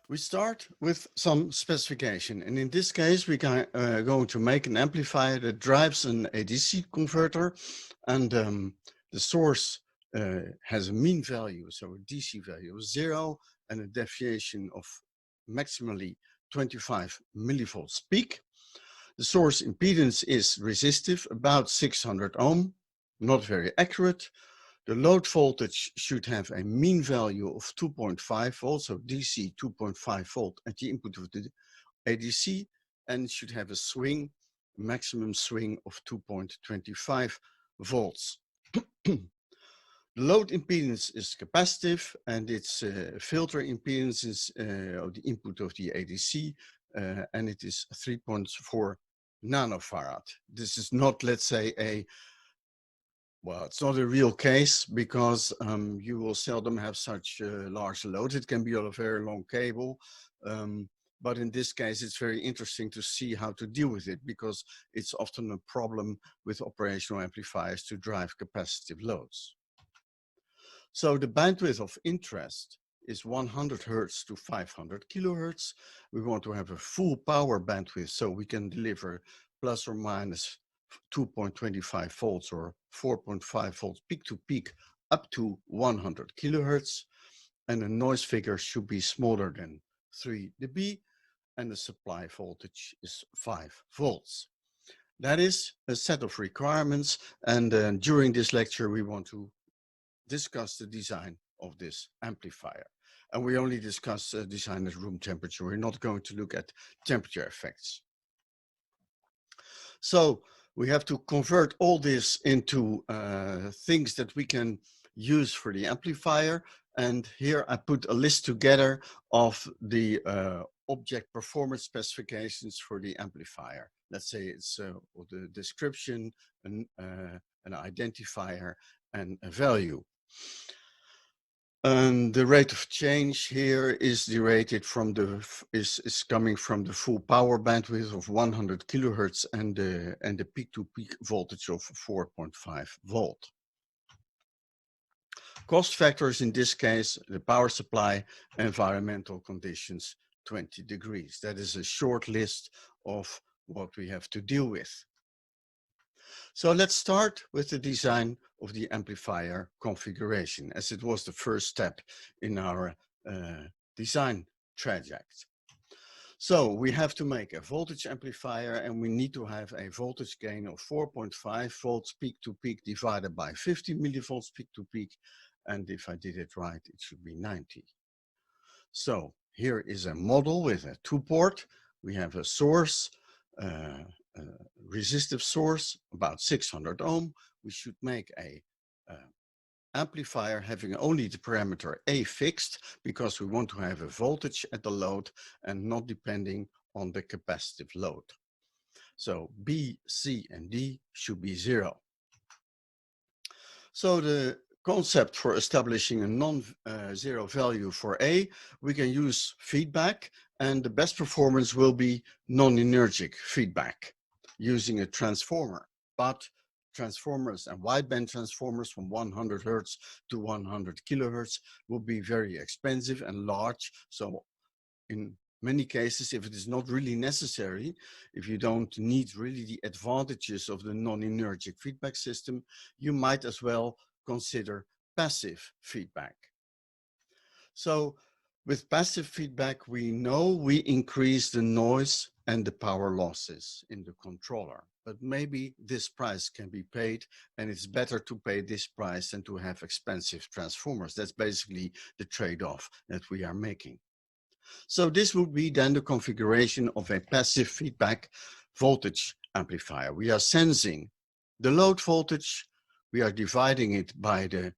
We start with some specification, and in this case we are going to make an amplifier that drives an ADC converter, and the source has a mean value, so a DC value of 0 and a deviation of maximally 25 millivolts peak. The source impedance is resistive, about 600 ohm, not very accurate. The load voltage should have a mean value of 2.5 volts, so DC 2.5 volt at the input of the ADC, and should have a swing, maximum swing of 2.25 volts. The load impedance is capacitive, and its filter impedance is of the input of the ADC, and it is 3.4 nanofarad. This is not, let's say, it's not a real case because you will seldom have such large loads. It can be on a very long cable. But in this case, it's very interesting to see how to deal with it because it's often a problem with operational amplifiers to drive capacitive loads. So the bandwidth of interest is 100 Hertz to 500 kilohertz. We want to have a full power bandwidth so we can deliver plus or minus 2.25 volts or 4.5 volts peak to peak up to 100 kilohertz. And the noise figure should be smaller than 3 dB and the supply voltage is 5 volts. That is a set of requirements, and during this lecture we want to discuss the design of this amplifier. And we only discuss design at room temperature. We're not going to look at temperature effects. So we have to convert all this into things that we can use for the amplifier. And here I put a list together of the object performance specifications for the amplifier. Let's say it's the description, an identifier, and a value. And the rate of change here is derived from is coming from the full power bandwidth of 100 kilohertz and the peak-to-peak voltage of 4.5 volt. Cost factors in this case, the power supply, environmental conditions, 20 degrees. That is a short list of what we have to deal with. So let's start with the design of the amplifier configuration, as it was the first step in our design traject. So we have to make a voltage amplifier, and we need to have a voltage gain of 4.5 volts peak to peak divided by 50 millivolts peak to peak. And if I did it right, it should be 90. So here is a model with a 2-port. We have a source, resistive source, about 600 ohm. We should make a amplifier having only the parameter A fixed because we want to have a voltage at the load and not depending on the capacitive load. So B, C, and D should be 0. So the concept for establishing a non-zero value for A, we can use feedback, and the best performance will be non-energic feedback using a transformer. But transformers and wideband transformers from 100 Hertz to 100 kilohertz will be very expensive and large. So in many cases, if it is not really necessary, if you don't need really the advantages of the non-energic feedback system, you might as well consider passive feedback. So with passive feedback, we know we increase the noise and the power losses in the controller. But maybe this price can be paid, and it's better to pay this price than to have expensive transformers. That's basically the trade-off that we are making. So this would be then the configuration of a passive feedback voltage amplifier. We are sensing the load voltage. We are dividing it by the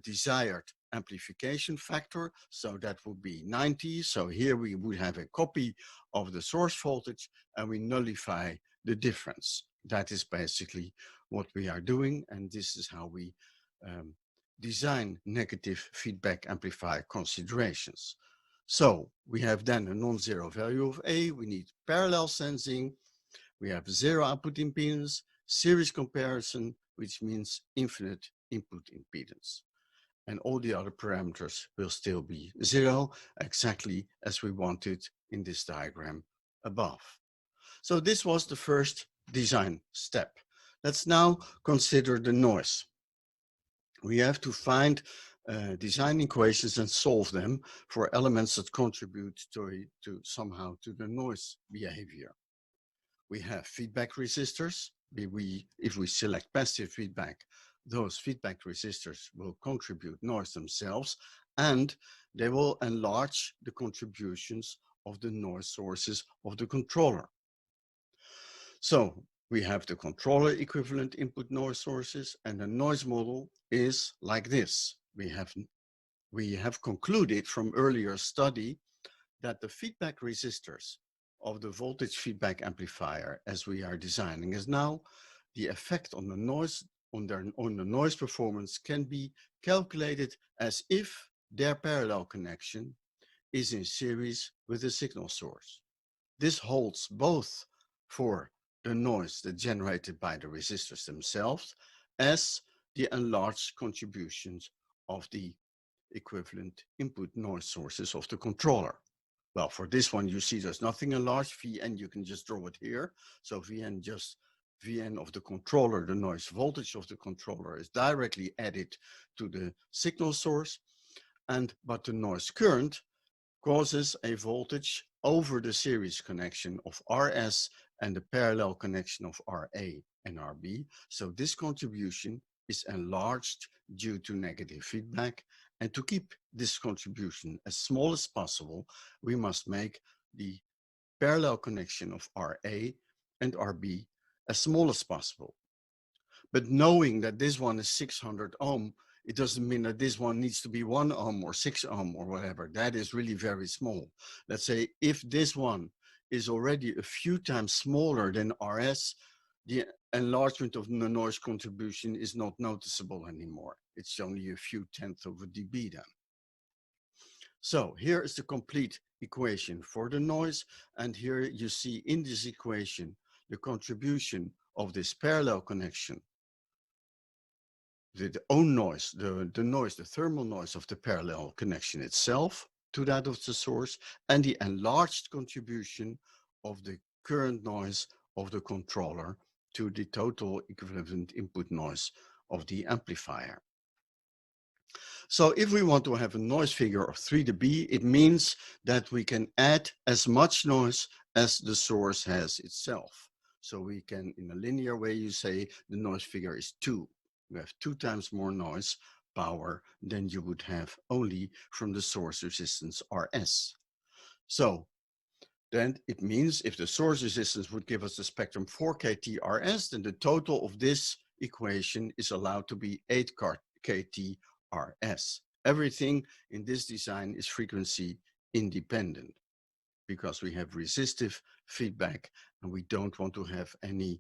desired amplification factor. So that would be 90. So here we would have a copy of the source voltage and we nullify the difference. That is basically what we are doing. And this is how we design negative feedback amplifier considerations. So we have then a non-zero value of A. We need parallel sensing. We have zero output impedance, series comparison, which means infinite input impedance. and all the other parameters will still be 0, exactly as we wanted in this diagram above. So this was the first design step. Let's now consider the noise. We have to find design equations and solve them for elements that contribute to somehow to the noise behavior. We have feedback resistors. If we select passive feedback, those feedback resistors will contribute noise themselves, and they will enlarge the contributions of the noise sources of the controller. So we have the controller equivalent input noise sources, and the noise model is like this. We have concluded from earlier study that the feedback resistors of the voltage feedback amplifier as we are designing is now the effect on the noise on the noise performance can be calculated as if their parallel connection is in series with the signal source. This holds both for the noise that's generated by the resistors themselves as the enlarged contributions of the equivalent input noise sources of the controller. Well, for this one, you see there's nothing enlarged. Vn, you can just draw it here. So Vn of the controller, the noise voltage of the controller is directly added to the signal source. But the noise current causes a voltage over the series connection of Rs and the parallel connection of Ra and Rb. So this contribution is enlarged due to negative feedback. And to keep this contribution as small as possible, we must make the parallel connection of Ra and Rb as small as possible. But knowing that this one is 600 ohm, it doesn't mean that this one needs to be 1 ohm or 6 ohm or whatever. That is really very small. Let's say if this one is already a few times smaller than Rs, the enlargement of the noise contribution is not noticeable anymore. It's only a few tenths of a dB then. So here is the complete equation for the noise. And here you see in this equation the contribution of this parallel connection, the own noise, the thermal noise of the parallel connection itself to that of the source, and the enlarged contribution of the current noise of the controller to the total equivalent input noise of the amplifier. So if we want to have a noise figure of 3 dB, it means that we can add as much noise as the source has itself. So we can, in a linear way, you say the noise figure is 2. You have 2 times more noise power than you would have only from the source resistance Rs. So then it means if the source resistance would give us the spectrum 4 kT Rs, then the total of this equation is allowed to be 8 kT Rs. Everything in this design is frequency independent because we have resistive feedback and we don't want to have any,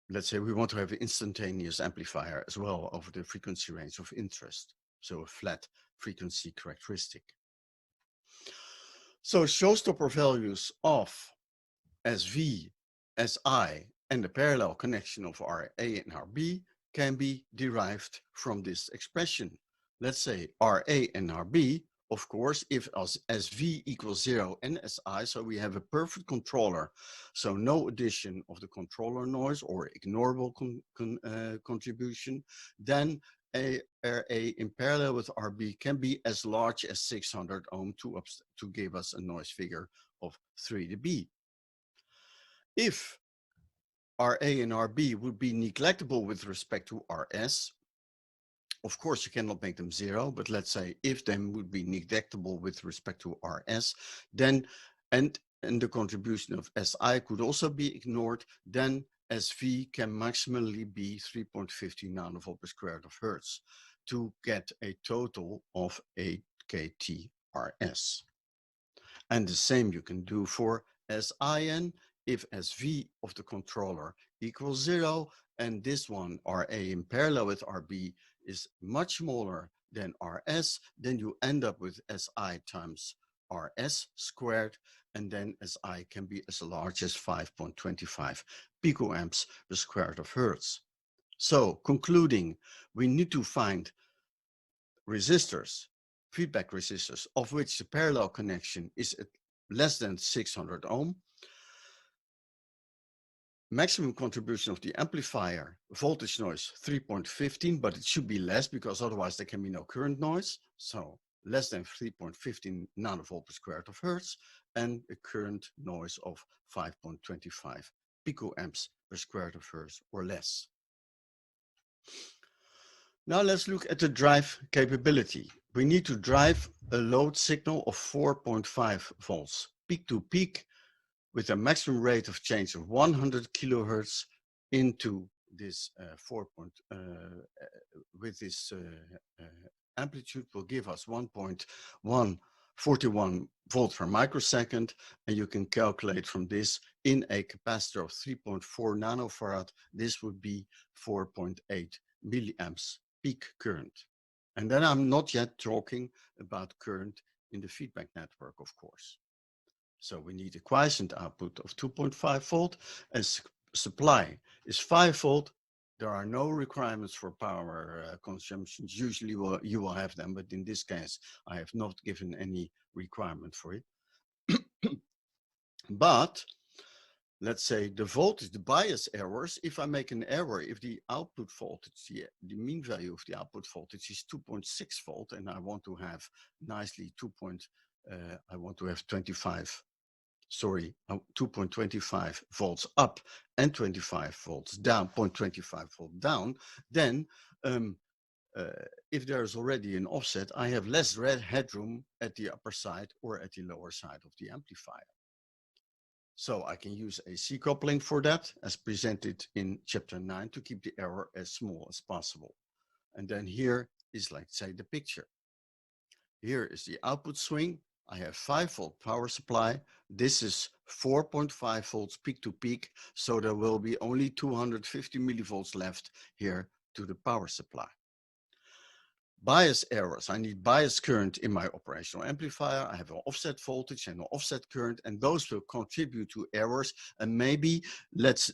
let's say we want to have an instantaneous amplifier as well over the frequency range of interest. So a flat frequency characteristic. So showstopper values of SV, Si, and the parallel connection of Ra and Rb can be derived from this expression. Let's say Ra and Rb, of course, if as SV equals 0 and Si, so we have a perfect controller, so no addition of the controller noise or ignorable contribution, then Ra in parallel with Rb can be as large as 600 ohm to give us a noise figure of 3 dB. If Ra and Rb would be neglectable with respect to Rs, of course you cannot make them 0, but let's say if them would be neglectable with respect to Rs, then and the contribution of Si could also be ignored, then SV can maximally be 3.50 nanovolt per square of hertz to get a total of 8 kT Rs. And the same you can do for Sin if SV of the controller equals 0 and this one Ra in parallel with Rb is much smaller than Rs, then you end up with Si times Rs squared, and then Si can be as large as 5.25 picoamps per square of hertz. So concluding, we need to find resistors, feedback resistors, of which the parallel connection is at less than 600 ohm. Maximum contribution of the amplifier, voltage noise 3.15, but it should be less because otherwise there can be no current noise. So less than 3.15 nanovolt per square of hertz, and a current noise of 5.25 picoamps per square of hertz or less. Now let's look at the drive capability. We need to drive a load signal of 4.5 volts, peak to peak, with a maximum rate of change of 100 kilohertz into this amplitude will give us 1.141 volts per microsecond, and you can calculate from this in a capacitor of 3.4 nanofarad, this would be 4.8 milliamps peak current. And then I'm not yet talking about current in the feedback network, of course. So we need a quiescent output of 2.5 volt, and supply is 5 volt. There are no requirements for power consumptions. Usually you will have them, but in this case, I have not given any requirement for it. But let's say the voltage, the bias errors, if I make an error, if the output voltage, the mean value of the output voltage is 2.6 volt, and I want to have nicely 2.25 volts up and 25 volts down, 0.25 volt down, then if there's already an offset, I have less headroom at the upper side or at the lower side of the amplifier. So I can use AC coupling for that, as presented in chapter 9, to keep the error as small as possible. And then here is, like, say, the picture. Here is the output swing. I have 5 volt power supply. This is 4.5 volts peak to peak. So there will be only 250 millivolts left here to the power supply. Bias errors. I need bias current in my operational amplifier. I have an offset voltage and an offset current, and those will contribute to errors. And maybe let's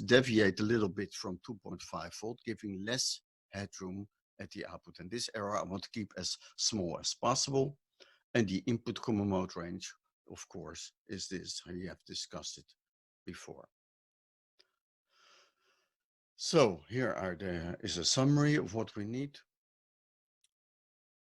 deviate a little bit from 2.5 volt, giving less headroom at the output. And this error I want to keep as small as possible. And the input common mode range, of course, is this. We have discussed it before. So here is a summary of what we need.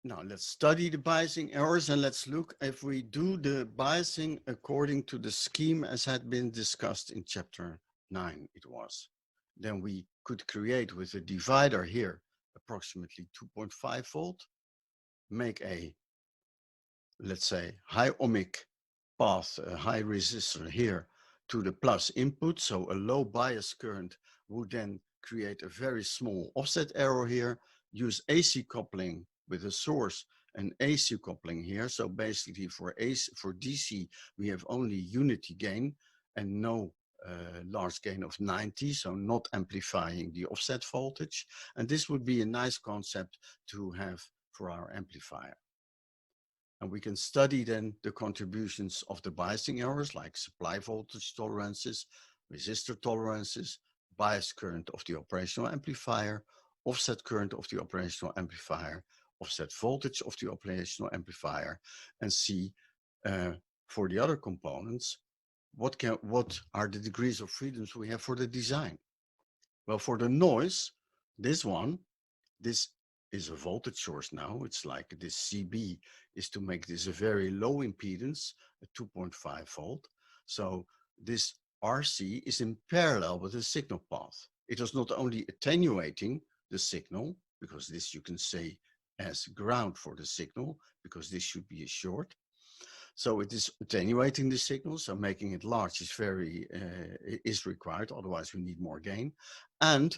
Now let's study the biasing errors, and let's look if we do the biasing according to the scheme as had been discussed in chapter 9 it was. Then we could create with a divider here approximately 2.5 volt, make a, let's say, high ohmic path, a high resistor here to the plus input. So a low bias current would then create a very small offset error here, use AC coupling with a source and AC coupling here. So basically for DC, we have only unity gain and no large gain of 90, so not amplifying the offset voltage. And this would be a nice concept to have for our amplifier. And we can study then the contributions of the biasing errors like supply voltage tolerances, resistor tolerances, bias current of the operational amplifier, offset current of the operational amplifier, offset voltage of the operational amplifier, and see for the other components, what are the degrees of freedoms we have for the design. Well, for the noise, this is a voltage source now. It's like this CB is to make this a very low impedance, a 2.5 volt. So this RC is in parallel with the signal path. It is not only attenuating the signal, because this you can say as ground for the signal, because this should be a short. So it is attenuating the signal, so making it large is required, otherwise we need more gain. And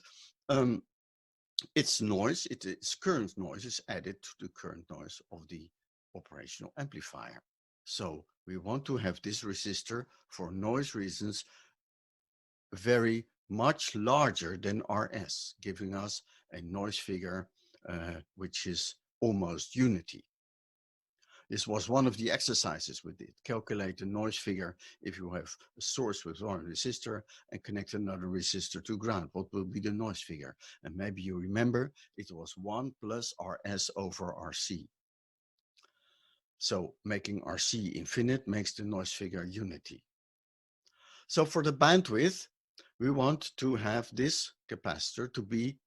its noise, its current noise is added to the current noise of the operational amplifier. So we want to have this resistor for noise reasons very much larger than RS, giving us a noise figure which is almost unity. This was one of the exercises we did. Calculate the noise figure if you have a source with one resistor and connect another resistor to ground. What will be the noise figure? And maybe you remember it was 1 plus Rs over Rc. So making Rc infinite makes the noise figure unity. So for the bandwidth, we want to have this capacitor to be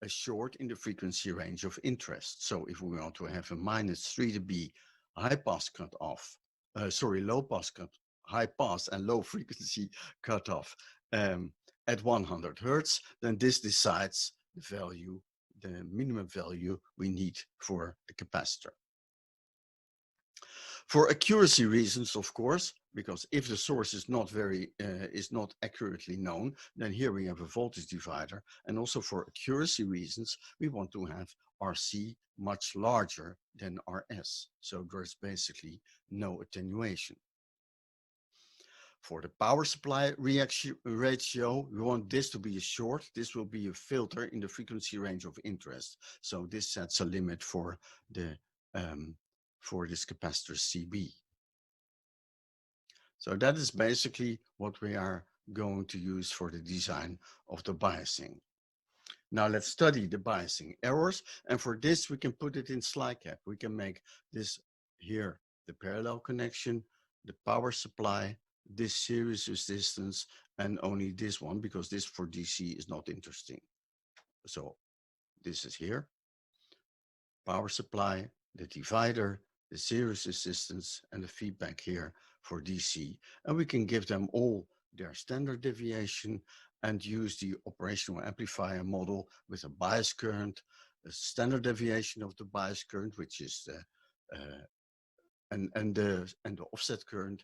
a short in the frequency range of interest. So if we want to have a -3 dB high pass cutoff, low pass cut, high pass and low frequency cutoff at 100 Hertz, then this decides the value, the minimum value we need for the capacitor. For accuracy reasons, of course, because if the source is not accurately known, then here we have a voltage divider. And also for accuracy reasons, we want to have Rc much larger than Rs. So there's basically no attenuation. For the power supply reaction ratio, we want this to be a short. This will be a filter in the frequency range of interest. So this sets a limit for the for this capacitor Cb. So that is basically what we are going to use for the design of the biasing. Now let's study the biasing errors, and for this we can put it in slide cap. We can make this here the parallel connection, the power supply, this series resistance, and only this one, because this for DC is not interesting. So this is here, power supply, the divider, the series resistance, and the feedback here for DC. And we can give them all their standard deviation and use the operational amplifier model with a bias current, a standard deviation of the bias current, which is the and the offset current,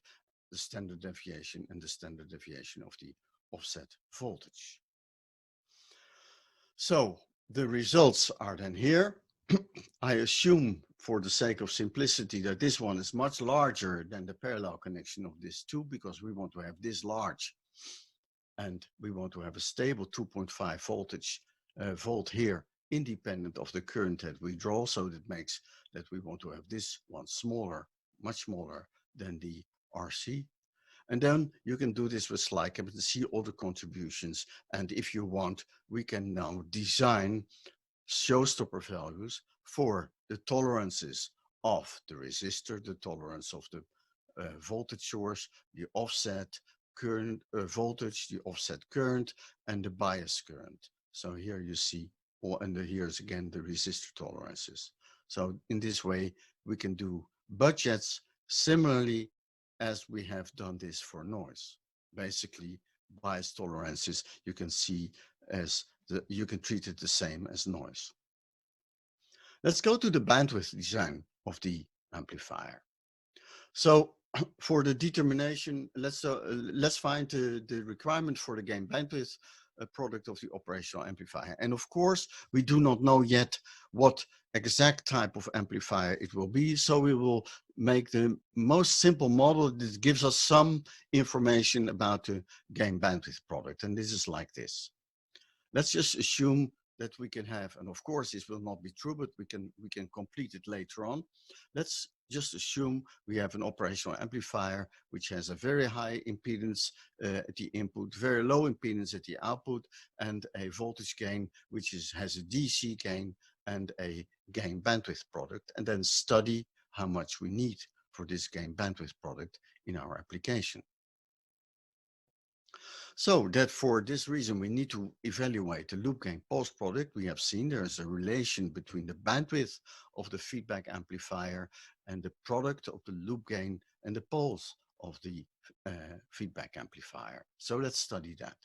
the standard deviation, and the standard deviation of the offset voltage. So the results are then here. I assume for the sake of simplicity that this one is much larger than the parallel connection of this two, because we want to have this large and we want to have a stable 2.5 volt here, independent of the current that we draw. So that makes that we want to have this one smaller, much smaller than the RC. And then you can do this with slide cap and see all the contributions. And if you want, we can now design showstopper values for the tolerances of the resistor, the tolerance of the voltage source, the offset current voltage, the offset current, and the bias current. So here you see, and here's again the resistor tolerances. So in this way, we can do budgets similarly as we have done this for noise. Basically, bias tolerances you can see as you can treat it the same as noise. Let's go to the bandwidth design of the amplifier. So for the determination, let's find the requirement for the gain bandwidth product of the operational amplifier. And of course, we do not know yet what exact type of amplifier it will be. So we will make the most simple model that gives us some information about the gain bandwidth product. And this is like this. Let's just assume that we can have, and of course this will not be true, but we can complete it later on. Let's just assume we have an operational amplifier which has a very high impedance at the input, very low impedance at the output, and a voltage gain which has a DC gain and a gain bandwidth product, and then study how much we need for this gain bandwidth product in our application. So that for this reason, we need to evaluate the loop gain pulse product. We have seen there is a relation between the bandwidth of the feedback amplifier and the product of the loop gain and the pulse of the feedback amplifier. So let's study that.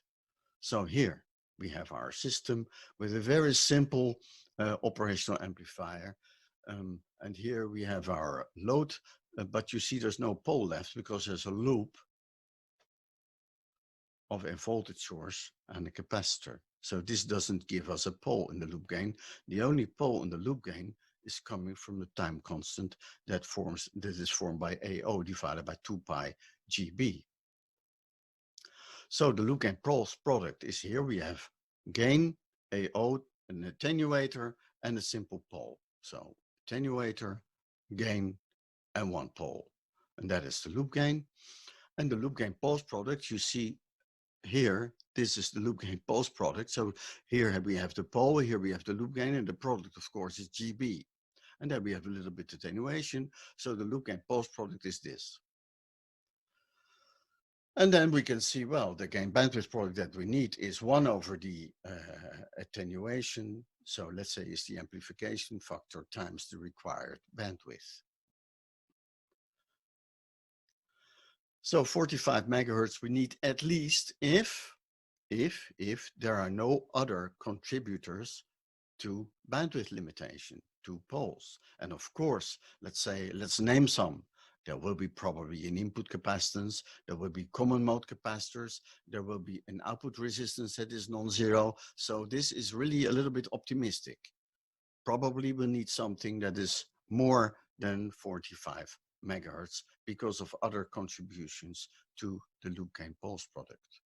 So here we have our system with a very simple operational amplifier. And here we have our load, but you see there's no pole left because there's a loop of a voltage source and a capacitor. So this doesn't give us a pole in the loop gain. The only pole in the loop gain is coming from the time constant that is formed by AO divided by 2 pi GB. So the loop gain pulse product is here. We have gain, AO, an attenuator, and a simple pole. So attenuator, gain, and one pole. And that is the loop gain. And the loop gain pulse product, you see here, this is the loop gain pulse product. So here we have the pole, here we have the loop gain, and the product, of course, is GB. And then we have a little bit attenuation. So the loop gain pulse product is this. And then we can see, well, the gain bandwidth product that we need is 1 over the attenuation. So let's say it's the amplification factor times the required bandwidth. So 45 megahertz we need at least if there are no other contributors to bandwidth limitation, to poles. And of course, let's name some. There will be probably an input capacitance, there will be common mode capacitors, there will be an output resistance that is non-zero. So this is really a little bit optimistic. Probably we'll need something that is more than 45 megahertz because of other contributions to the loop gain pulse product.